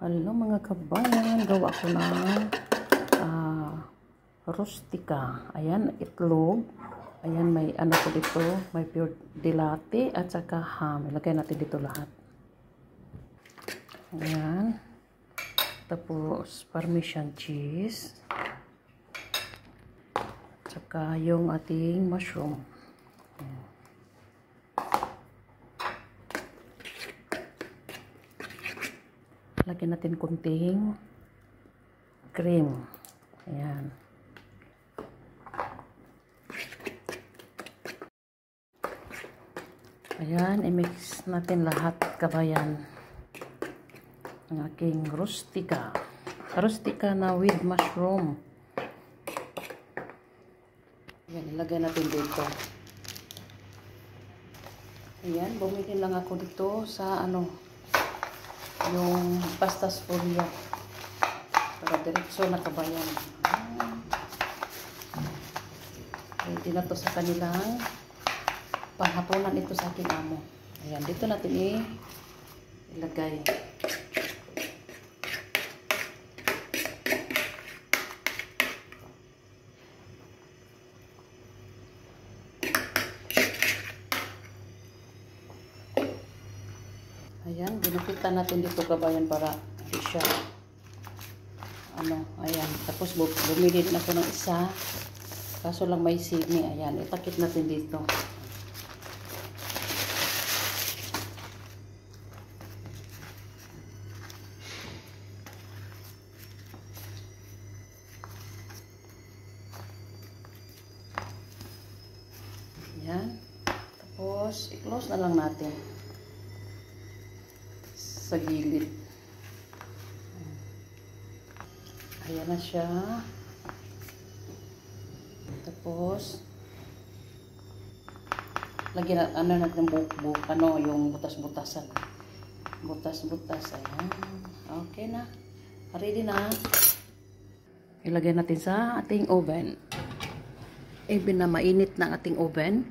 Hello mga kabayan, gawa ko ng rustika. Ayan, itlog. Ayan, may ano ko dito, may pure dilate at saka ham. Ilagay natin dito lahat. Ayan. Tapos, parmesan cheese. Saka yung ating mushroom. Ayan. Lagyan natin kunting cream. Ayan. Ayan, i-mix natin lahat, kabayan. Ang aking rustika. Rustika na with mushroom. Ayan, ilagay natin dito. Ayan, bumili lang ako dito sa yung pastas folio para diretso na kabayan. Ready na to sa kanilang panghapunan ito sa aking amo. Ayan, dito natin ilagay. Ayan, ginupitan natin dito kabayan para hindi siya ayan. Tapos bumili din ako ng isa. Kaso lang may sini. Ayan, itakip natin dito. Ayan. Tapos, i-close na lang natin sa gilid. Ayan na siya. Tapos lagyan natin buhok, yung butas-butasan. Butas-butas. Ayan. Okay na. Ready na. Ilagay natin sa ating oven. Even na mainit na ating oven.